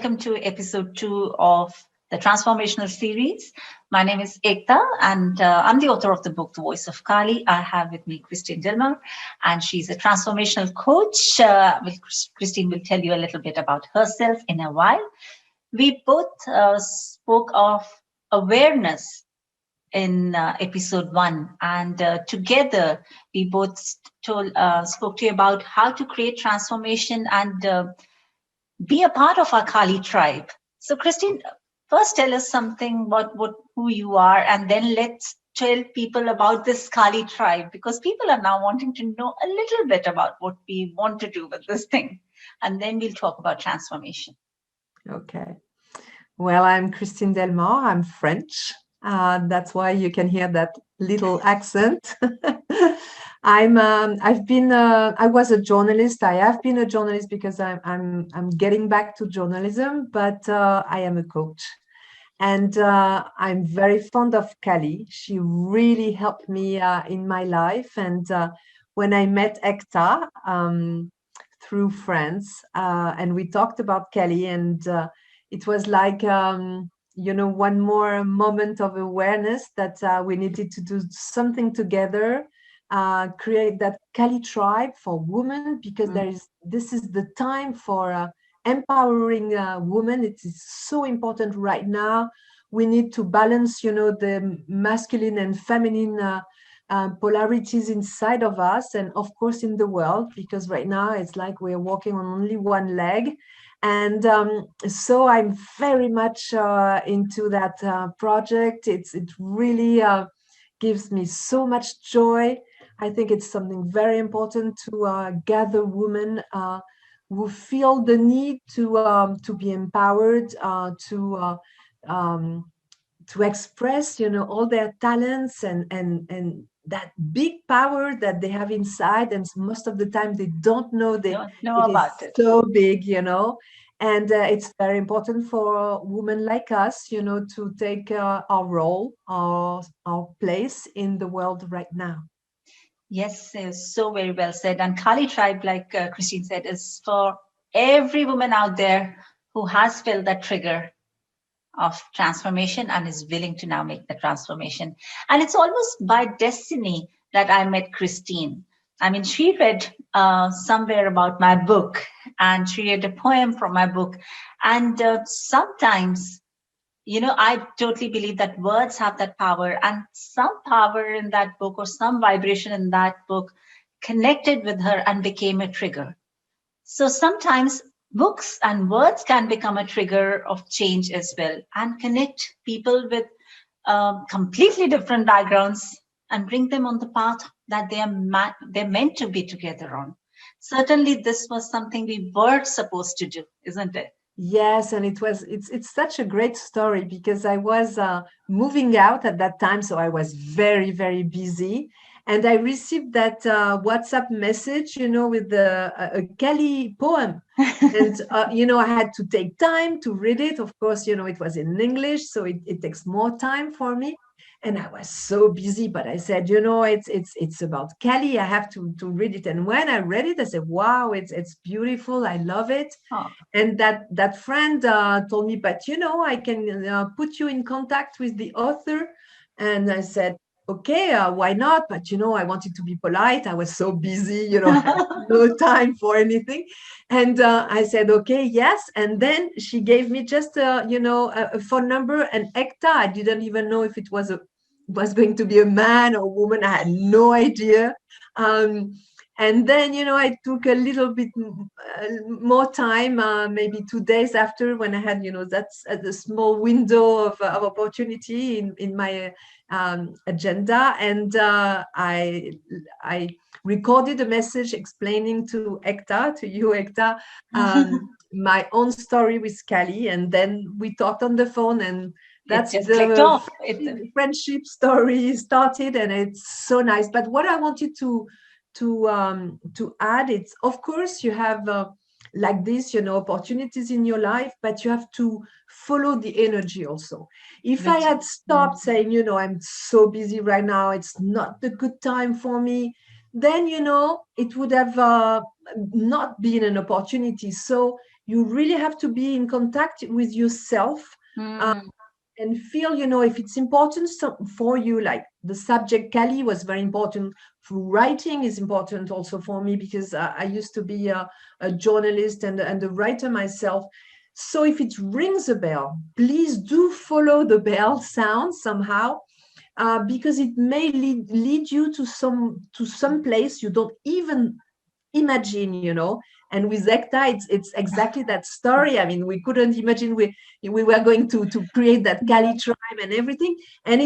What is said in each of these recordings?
welcome to episode 2 of the Transformational series. My name is Ekta, and I'm the author of the book, The Voice of Kali. I have with me Christine Delmar, and she's a transformational coach. Christine will tell you a little bit about herself in a while. We both spoke of awareness in episode 1, and together we both spoke to you about how to create transformation and be a part of our Kali tribe. So, Christine, first tell us something about who you are, and then let's tell people about this Kali tribe, because people are now wanting to know a little bit about what we want to do with this thing. And then we'll talk about transformation. Okay. Well, I'm Christine Delmar. I'm French. That's why you can hear that little accent. I was a journalist. I have been a journalist because I'm getting back to journalism, but I am a coach. And I'm very fond of Kali. She really helped me in my life. And when I met Ekta through friends, and we talked about Kali, and it was like, one more moment of awareness that we needed to do something together, create that Kali tribe for women, because this is the time for empowering women. It is so important right now. We need to balance, the masculine and feminine polarities inside of us, and of course in the world, because right now it's like we're walking on only one leg. And so I'm very much into that project. It really gives me so much joy. I think it's something very important to gather women who feel the need to be empowered, um, to express, all their talents and that big power that they have inside, and most of the time they don't know that Don't know it is about it. so big, and it's very important for women like us, to take our role, our place in the world right now. Yes, so very well said. And Kali tribe, like Christine said, is for every woman out there who has felt that trigger of transformation and is willing to now make the transformation. And it's almost by destiny that I met Christine. I mean, she read somewhere about my book, and she read a poem from my book. And sometimes, I totally believe that words have that power, and some power in that book or some vibration in that book connected with her and became a trigger. So sometimes books and words can become a trigger of change as well, and connect people with completely different backgrounds and bring them on the path that they're meant to be together on. Certainly, this was something we were supposed to do, isn't it? Yes, and it's such a great story, because I was moving out at that time, so I was very, very busy, and I received that WhatsApp message, with a Kelly poem, and I had to take time to read it. Of course, it was in English, so it takes more time for me. And I was so busy, but I said, it's about Kelly. I have to read it. And when I read it, I said, wow, it's beautiful. I love it. Oh, And that friend told me, but I can put you in contact with the author. And I said, okay, why not? But I wanted to be polite. I was so busy, I had no time for anything. And I said, okay, yes. And then she gave me just a phone number, and Ekta. I didn't even know if it was going to be a man or a woman. I had no idea. um, and then, I took a little bit more time, maybe 2 days after, when I had, that's a small window of opportunity in my agenda. And I recorded a message explaining to you, Ekta, my own story with Kali. And then we talked on the phone, and it that's just clicked the off. friendship story started, and it's so nice. But what I wanted to add, it's, of course, you have like this, opportunities in your life, but you have to follow the energy also. If I had stopped saying, I'm so busy right now, it's not the good time for me, then it would have not been an opportunity. So you really have to be in contact with yourself, Mm. and feel, if it's important for you. Like the subject Kali was very important. Writing is important also for me, because I used to be a journalist and a writer myself. So if it rings a bell, please do follow the bell sound somehow, because it may lead you to some place you don't even imagine. And with Ekta, it's exactly that story. I mean, we couldn't imagine we were going to create that Kali tribe and everything, and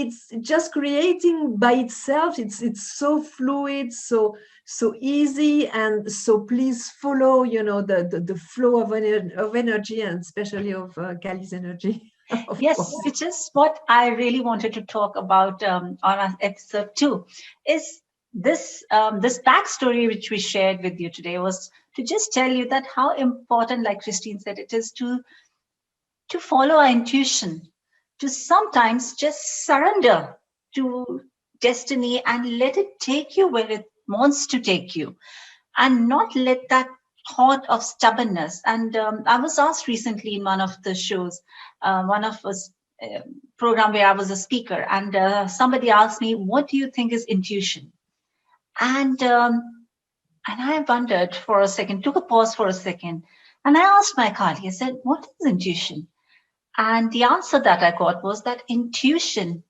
it's just creating by itself. It's so fluid, so easy, and so please follow, the flow of energy, and especially of Kali's energy, of Yes, course. which is what I really wanted to talk about on our episode 2. Is this backstory which we shared with you today was to just tell you that how important, like Christine said, it is to follow our intuition, to sometimes just surrender to destiny and let it take you where it wants to take you, and not let that thought of stubbornness. And I was asked recently in one of the shows, one of us program where I was a speaker, and somebody asked me, "What do you think is intuition?" And and I wondered for a second, took a pause for a second, and I asked my colleague, I said, "What is intuition?" And the answer that I got was that intuition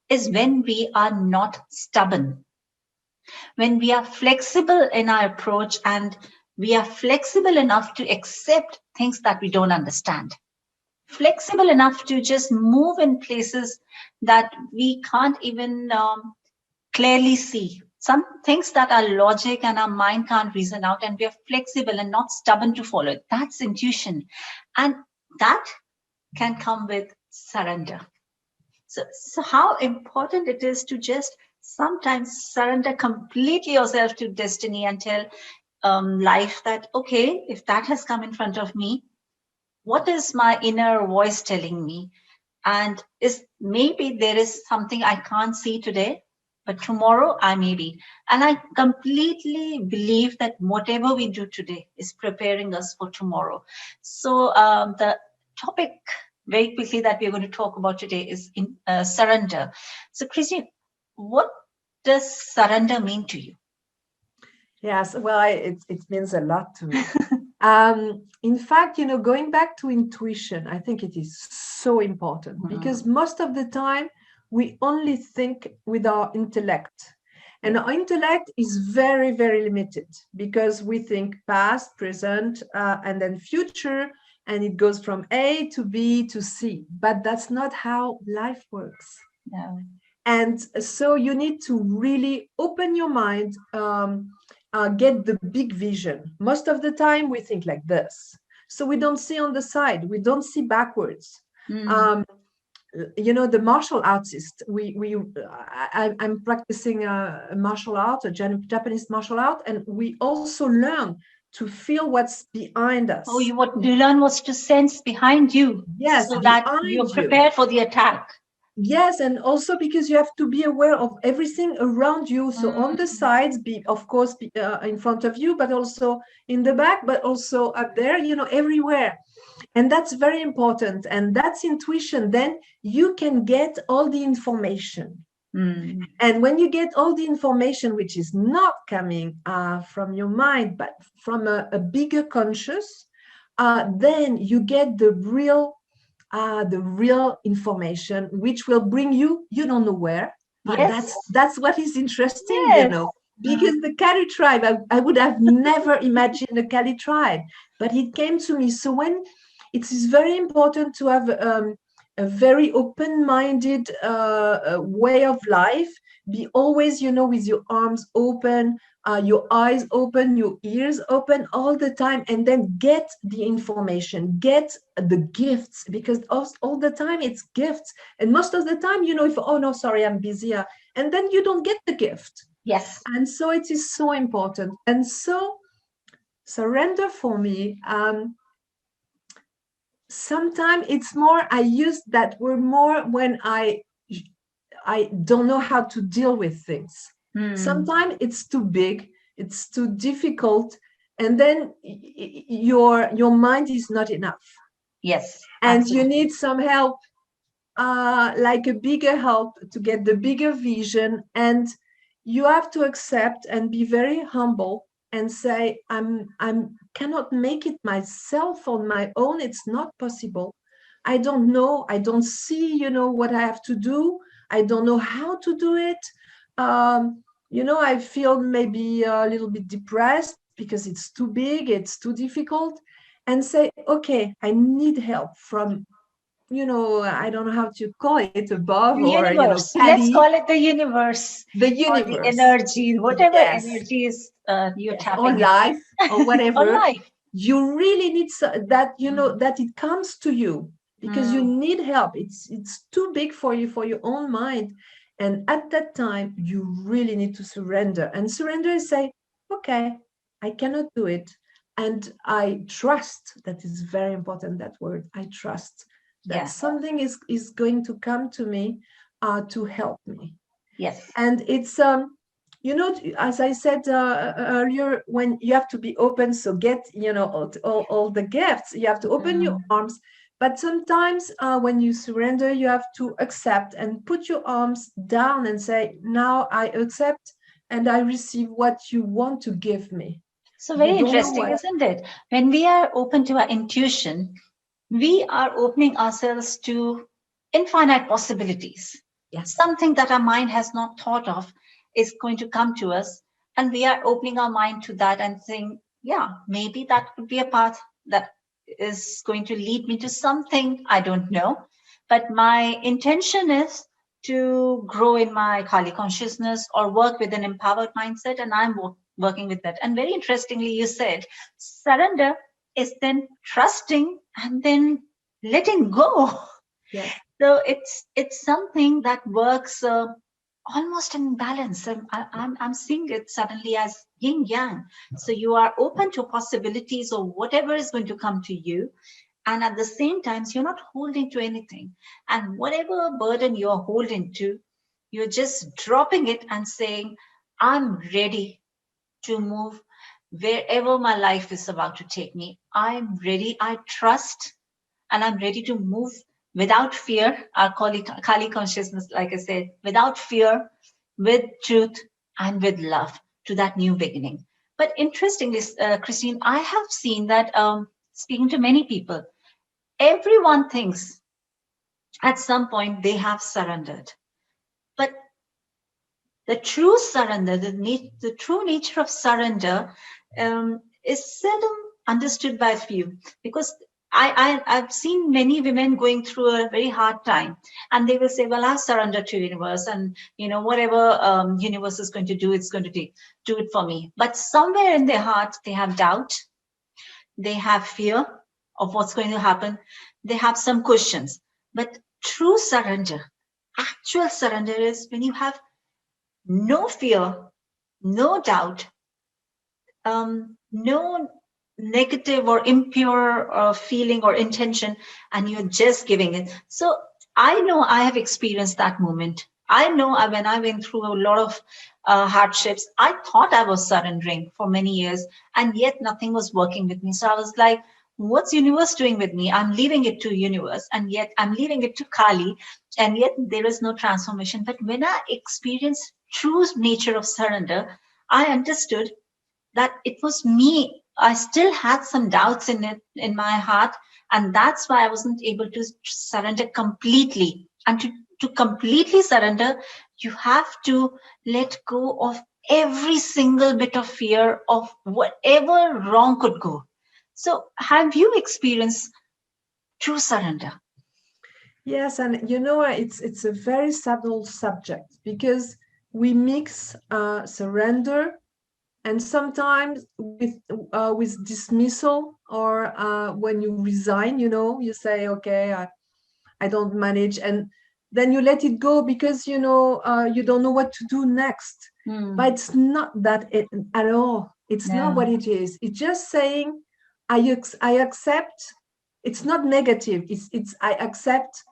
is when we are not stubborn, when we are flexible in our approach, and we are flexible enough to accept things that we don't understand, flexible enough to just move in places that we can't even clearly see. Some things that our logic and our mind can't reason out, and we are flexible and not stubborn to follow it. That's intuition. And that can come with surrender. So how important it is to just sometimes surrender completely yourself to destiny and tell life that, okay, if that has come in front of me, what is my inner voice telling me? And is maybe there is something I can't see today, but tomorrow I may be. And I completely believe that whatever we do today is preparing us for tomorrow. So the topic very quickly that we're going to talk about today is in surrender. So Christine, what does surrender mean to you? Yes, well, it means a lot to me. In fact, going back to intuition, I think it is so important, because Mm. most of the time we only think with our intellect. And Yeah. our intellect is very, very limited, because we think past, present, and then future, and it goes from A to B to C. But that's not how life works. Yeah. And so you need to really open your mind, get the big vision. Most of the time we think like this. So we don't see on the side, we don't see backwards. Mm. Um, the martial artist, I'm practicing a martial art, a Japanese martial art, and we also learn to feel what's behind Oh, us. what you learn was to sense behind you Yes, so that behind you're you. prepared for the attack. Yes, and also because you have to be aware of everything around you. So on the Mm. sides, of course, in front of you, but also in the back, but also up there, everywhere. And that's very important. And that's intuition. Then you can get all the information. Mm. And when you get all the information, which is not coming from your mind, but from a bigger conscious, then you get the real information, which will bring you don't know where, but Yes. that's what is interesting, Yes. because the Kali tribe, I would have never imagined a Kali tribe, but it came to me. So when it is very important to have a very open-minded way of life, be always, with your arms open, your eyes open, your ears open all the time, and then get the information, get the gifts, because all the time it's gifts. And most of the time, if, oh no, sorry, I'm busy, and then you don't get the gift. Yes. And so it is so important. And so surrender for me, sometimes it's more, I use that word more when I don't know how to deal with things. Mm. Sometimes it's too big, it's too difficult, and then your mind is not enough, Yes, and you absolutely. need some help, like a bigger help to get the bigger vision. And you have to accept and be very humble and say, I'm cannot make it myself on my own. It's not possible. I don't know. I don't see, what I have to do. I don't know how to do it. I feel maybe a little bit depressed because it's too big, it's too difficult. And say, okay, I need help from, I don't know how to call it, above, The or, universe. Let's Kali, call it the universe the or the universe. energy, whatever Yes, energies you're yes, or tapping life, or into. Or whatever. life. You really need that, Mm. that it comes to you, because you Mm. need help. It's too big for you, for your own mind. And at that time, you really need to surrender. And surrender is say, okay, I cannot do it. And I trust, that is very important, that word, I trust that Yeah. something is going to come to me, to help me. Yes. And it's as I said earlier, when you have to be open, so get, all the gifts, you have to open your Mm. arms. But sometimes, when you surrender, you have to accept and put your arms down and say, now I accept and I receive what you want to give me. So You very don't know interesting, what. isn't it? When we are open to our intuition, we are opening ourselves to infinite possibilities. Yes. Something that our mind has not thought of is going to come to us, and we are opening our mind to that and saying, yeah, maybe that could be a path that is going to lead me to something I don't know. But my intention is to grow in my Kali consciousness or work with an empowered mindset, and I'm working with that. And very interestingly, you said surrender is then trusting and then letting go. Yes. So it's something that works almost in balance. I'm seeing it suddenly as yin yang. So you are open to possibilities of whatever is going to come to you, and at the same time, you're not holding to anything. And whatever burden you're holding to, you're just dropping it and saying, "I'm ready to move wherever my life is about to take me. I'm ready. I trust, and I'm ready to move without fear." Our Kali consciousness, like I said, without fear, with truth, and with love to that new beginning. But interestingly, Christine, I have seen that speaking to many people, everyone thinks at some point they have surrendered. But the true surrender, the true nature of surrender, is seldom understood by few, because I've seen many women going through a very hard time, and they will say, "Well, I've surrendered to universe, and whatever universe is going to do, it's going to do it for me." But somewhere in their heart, they have doubt, they have fear of what's going to happen, they have some questions. But true surrender, actual surrender, is when you have no fear, no doubt, no negative or impure feeling or intention, and you're just giving it. So I know I have experienced that moment. I know when I went through a lot of hardships, I thought I was surrendering for many years, and yet nothing was working with me. So I was like, what's universe doing with me? I'm leaving it to universe, and yet I'm leaving it to Kali, and yet there is no transformation. But when I experienced true nature of surrender, I understood that it was me. I still had some doubts in it, in my heart, and that's why I wasn't able to surrender completely. And to completely surrender, you have to let go of every single bit of fear of whatever wrong could go. So have you experienced true surrender? Yes, and it's a very subtle subject, because we mix surrender, and sometimes with dismissal, or when you resign, you say, okay, I don't manage, and then you let it go, because you don't know what to do next. Hmm. But it's not that at all. It's not No. what it is. It's just saying, I accept. It's not negative. It's I accept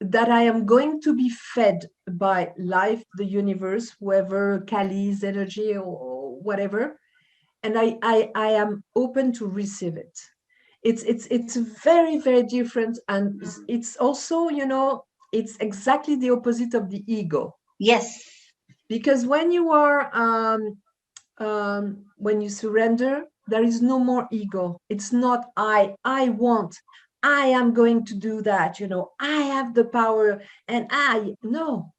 that I am going to be fed by life, the universe, whoever, Kali's energy, or whatever. and I am open to receive it. It's very, very different, and it's also, it's exactly the opposite of the ego. Yes. Because when you are when you surrender, there is no more ego. It's not I want, I am going to do that, I have the power, and I no,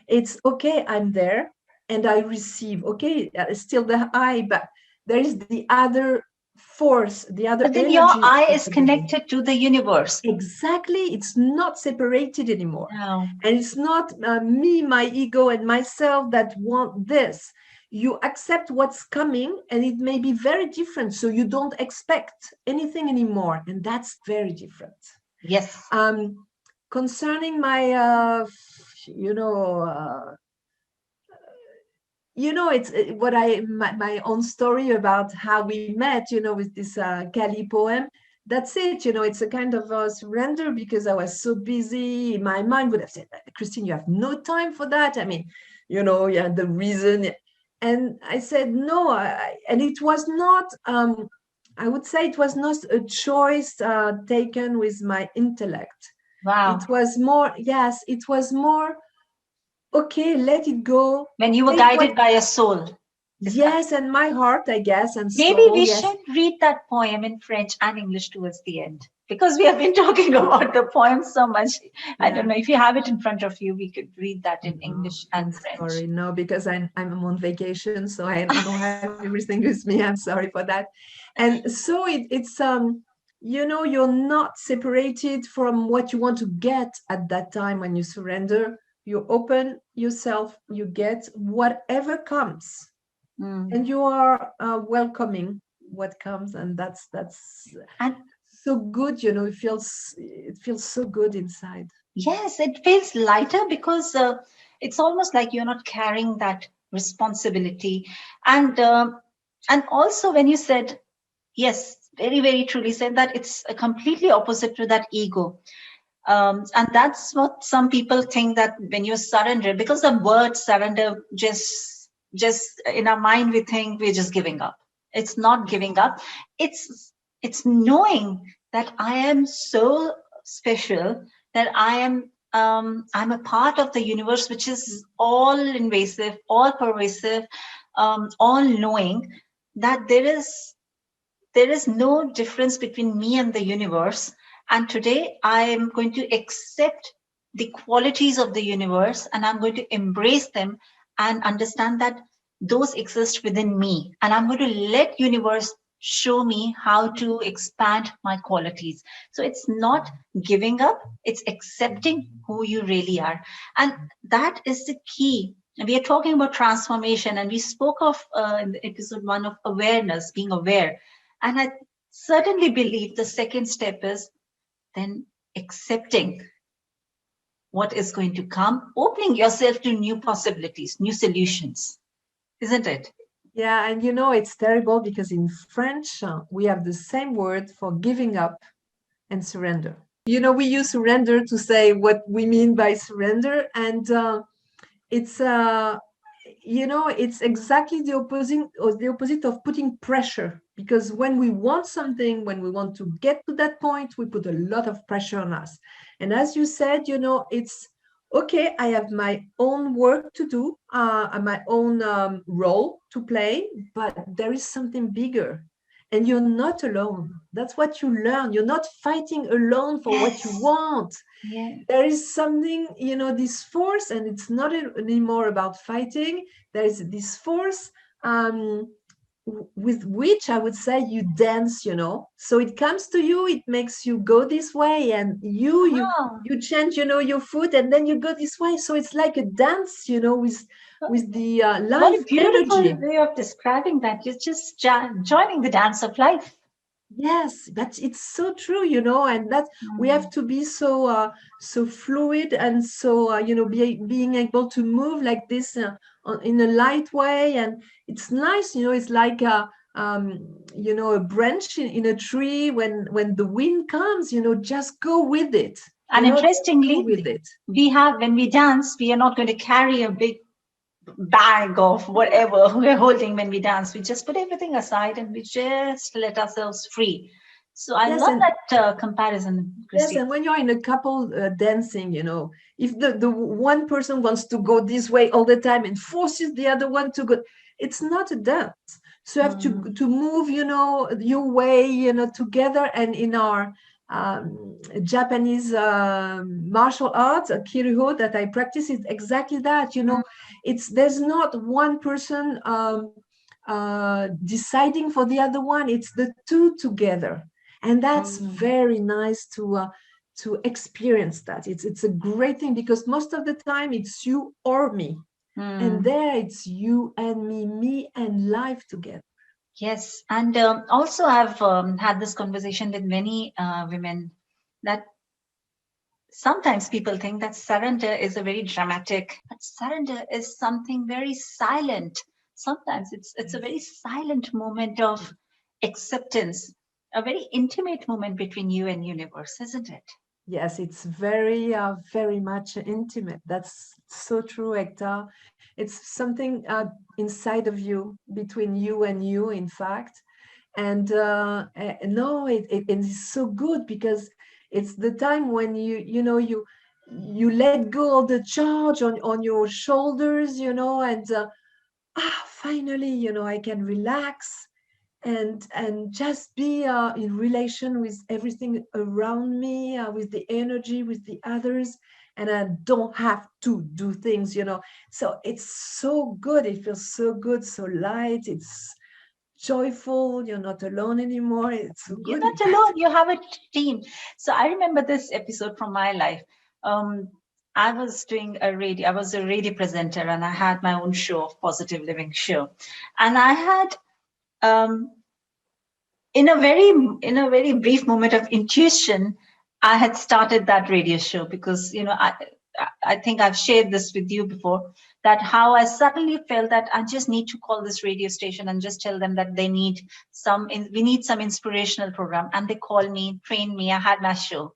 it's okay, I'm there and I receive. Okay, still the I, but there is the other force, the other But then your energy I of is the being. connected to the universe. Exactly, it's not separated anymore. No. And it's not me, my ego, and myself that want this. You accept what's coming, and it may be very different. So you don't expect anything anymore. And that's very different. Yes. Concerning my, you know, uh, it's what my own story about how we met, with this Kali poem. That's it, it's a kind of surrender, because I was so busy. My mind would have said, Christine, you have no time for that. I mean, yeah, the reason. And I said, no. And it was not, I would say it was not a choice taken with my intellect. Wow. It was more, yes, it was more, okay, let it go. When you were Take what. guided by your soul. Is that? Yes, and my heart, I guess, and Maybe soul, we yes. should read that poem in French and English towards the end, because we have been talking about the poem so much. I don't Yeah. know if you have it in front of you, we could read that in No, English I'm and French. sorry. No, because I'm on vacation, so I don't have everything with me. I'm sorry for that. And so you're not separated from what you want to get at that time when you surrender. You open yourself, you get whatever comes, Mm. and you are welcoming what comes, and that's And so good. It feels so good inside. yes, it feels lighter because it's almost like you're not carrying that responsibility. And also when you said, yes, very, very truly said that it's a completely opposite to that ego. And that's what some people think, that when you surrender, because the word surrender, just in our mind we think we're just giving up. It's not giving up. It's knowing that I am so special, that I'm a part of the universe, which is all invasive, all pervasive, all knowing, that there is no difference between me and the universe. And today I am going to accept the qualities of the universe, and I'm going to embrace them and understand that those exist within me. And I'm going to let universe show me how to expand my qualities. So it's not giving up, it's accepting who you really are. And that is the key. We are talking about transformation, and we spoke of in the episode 1 of awareness, being aware. And I certainly believe the second step is then accepting what is going to come, opening yourself to new possibilities, new solutions, isn't it? Yeah, and it's terrible because in French, we have the same word for giving up and surrender. We use surrender to say what we mean by surrender, and it's it's exactly the opposite of putting pressure. Because when we want something, when we want to get to that point, we put a lot of pressure on us. And as you said, it's okay, I have my own work to do, and my own role to play, but there is something bigger. And you're not alone. That's what you learn. You're not fighting alone for what you Yes. want. Yeah. There is something, this force, and it's not anymore about fighting. There is this force, with which I would say you dance, so it comes to you, it makes you go this way, and Wow. you change, your foot, and then you go this way. So it's like a dance, with the What a life beautiful energy. way of describing that. You're just joining the dance of life. Yes, but it's so true, and that we have Mm. to be so fluid, and so being able to move like this, in a light way. And it's nice, it's like a branch in a tree. When the wind comes, just go with it, And just go interestingly, with it. when we dance, we are not going to carry a big bag of whatever we're holding when we dance. We just put everything aside and we just let ourselves free. So I Yes, love and that comparison, yes, Christine. and when you're in a couple dancing, if the one person wants to go this way all the time and forces the other one to go, it's not a dance. So you have Mm, to move, your way, together. And in our Japanese martial arts, Kiriho, that I practice, is exactly that. mm, There's not one person deciding for the other one. It's the two together, and that's mm, very nice to experience that. It's a great thing, because most of the time it's you or me, and mm. there it's you and me and life together. Yes, and also I've had this conversation with many women that sometimes people think that surrender is a very dramatic, but surrender is something very silent. Sometimes it's a Yes. very silent moment of acceptance, a very intimate moment between you and universe, isn't it? Yes, it's very much intimate. That's so true, Ekta. It's something inside of you, between you and you, in fact. And no, it is so good, because it's the time when you let go of the charge on your shoulders, and finally, I can relax and just be in relation with everything around me, with the energy, with the others, and I don't have to do things. So it's so good. It feels so good, so light. It's joyful. You're not alone anymore. It's so You're good, in not fact. alone, you have a team. So I remember this episode from my life. um, I was a radio presenter, and I had my own show of positive living show. And I had um, in a very brief moment of intuition, I had started that radio show because I think I've shared this with you before, that how I suddenly felt that I just need to call this radio station and just tell them that we need some inspirational program, and they called me, trained me. I had my show,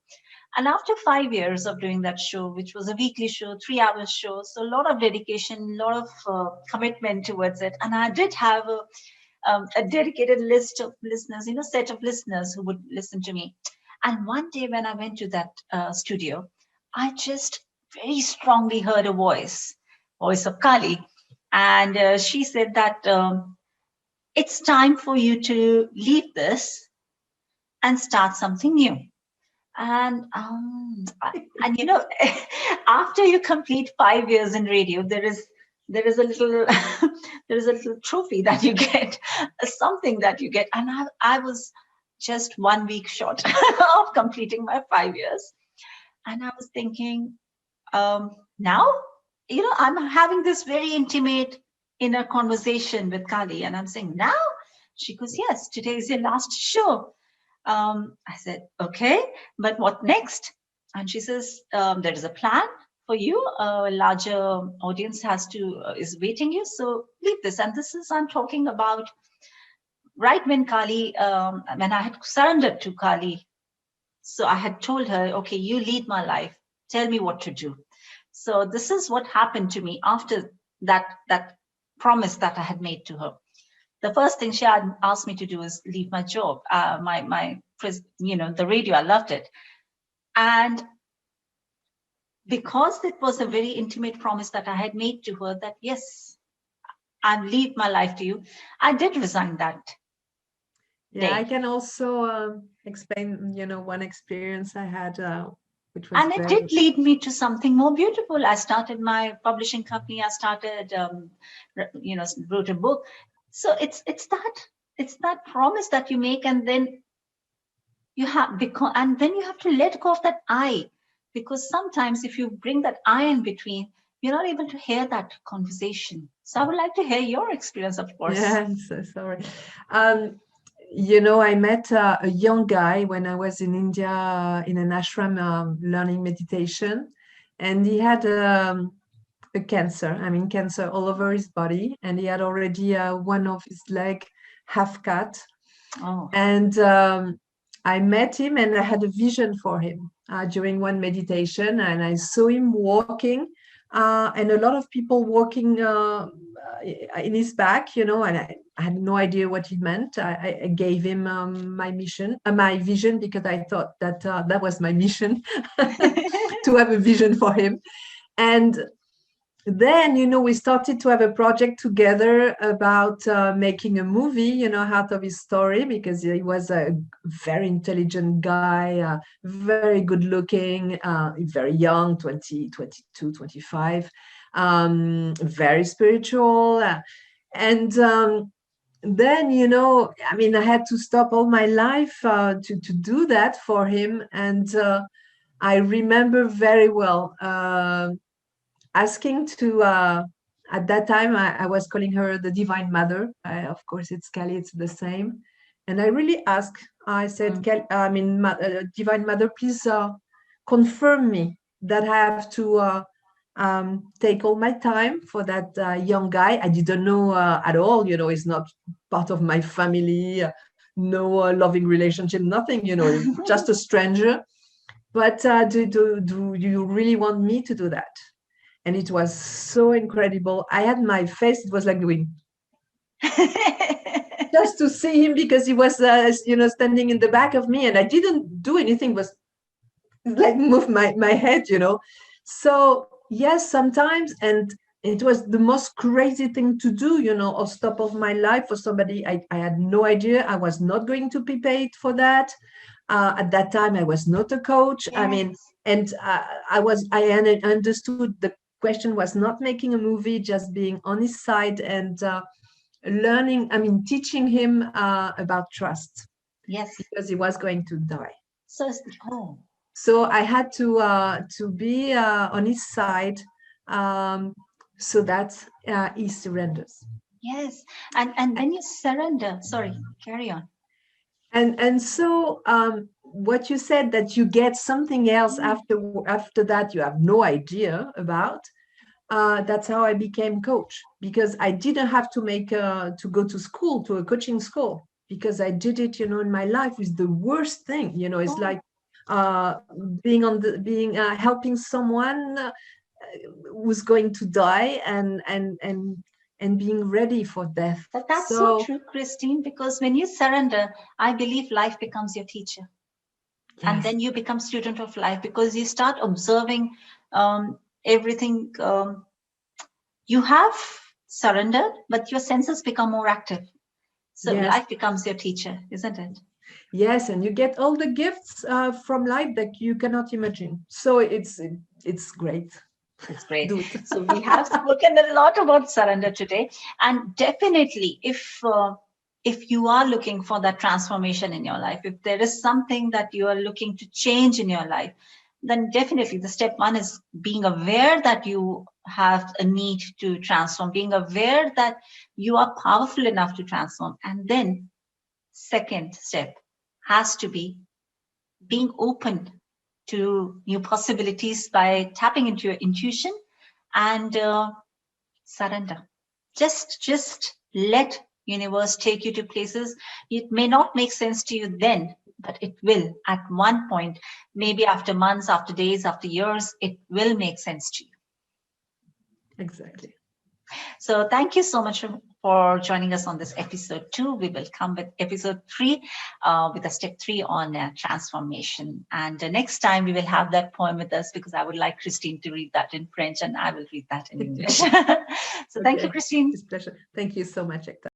and after 5 years of doing that show, which was a weekly show, 3 hours show, so a lot of dedication, a lot of commitment towards it, and I did have a dedicated list of listeners, set of listeners who would listen to me. And one day when I went to that studio, I just very strongly heard a voice of Kali. And she said that it's time for you to leave this and start something new. And after you complete 5 years in radio, there is a little there is a little trophy that you get, something that you get. And I was just 1 week short of completing my 5 years, and I was thinking, now, I'm having this very intimate inner conversation with Kali, and I'm saying, now. She goes, yes, today is your last show. I said, okay, but what next? And she says, there is a plan for you. A larger audience is waiting you. So leave this. And this is, I'm talking about right when I had surrendered to Kali. So I had told her, okay, you lead my life. Tell me what to do. So this is what happened to me after that promise that I had made to her. The first thing she had asked me to do is leave my job, the radio. I loved it, and because it was a very intimate promise that I had made to her, that yes, I'll leave my life to you, I did resign that Yeah, I day. can also explain, one experience I had, which was And it very. did lead me to something more beautiful. I started my publishing company. I started, wrote a book. So it's that promise that you make, and then you have to let go of that I, because sometimes if you bring that I in between, you're not able to hear that conversation. So I would like to hear your experience, of course. Yeah, I'm so sorry. I met a young guy when I was in India in an ashram learning meditation, and he had a cancer. I mean, cancer all over his body, and he had already one of his leg half cut. Oh. And I met him, and I had a vision for him during one meditation, and I saw him walking and a lot of people walking in his back, and I had no idea what he meant. I gave him my mission, my vision, because I thought that that was my mission to have a vision for him. And then, we started to have a project together about making a movie, out of his story, because he was a very intelligent guy, very good looking, very young, 20, 22, 25, very spiritual. And then, I had to stop all my life to do that for him. And I remember very well asking to, at that time, I was calling her the Divine Mother. Of course, it's Kali, it's the same. And I really asked, I said, Divine Mother, please confirm me that I have to take all my time for that young guy. I didn't know at all, he's not part of my family, no loving relationship, nothing, just a stranger. But do you really want me to do that? And it was so incredible. I had my face, it was like doing just to see him, because he was, standing in the back of me, and I didn't do anything, was like move my head, So yes, sometimes, and it was the most crazy thing to do, on top of my life, for somebody I had no idea. I was not going to be paid for that. At that time, I was not a coach. Yes. And I understood the question was not making a movie, just being on his side and learning, teaching him about trust. Yes. Because he was going to die. So, So I had to be on his side, so that he surrenders. yes. And when you surrender, sorry, carry on. And so what you said, that you get something else after that you have no idea about, that's how I became coach, because I didn't have to to go to school, to a coaching school, because I did it, in my life. Is the worst thing, it's like being helping someone who's going to die, and being ready for death. But that's so true, Christine, because when you surrender, I believe life becomes your teacher. Yes. And then you become student of life, because you start observing everything. You have surrendered, but your senses become more active. So yes. Life becomes your teacher, isn't it? Yes, and you get all the gifts from life that you cannot imagine. So it's great. It's great. So we have spoken a lot about surrender today, and definitely, if you are looking for that transformation in your life, if there is something that you are looking to change in your life, then definitely the step one is being aware that you have a need to transform, being aware that you are powerful enough to transform, and then second step has to be being open to new possibilities by tapping into your intuition and surrender. Just let universe take you to places. It may not make sense to you then, but it will at one point, maybe after months, after days, after years, it will make sense to you. Exactly. So thank you so much for joining us on this episode 2. We will come with episode 3 with a step 3 on transformation. And next time we will have that poem with us, because I would like Christine to read that in French and I will read that in English. So thank you, Christine. It's a pleasure. Thank you so much, Ekta.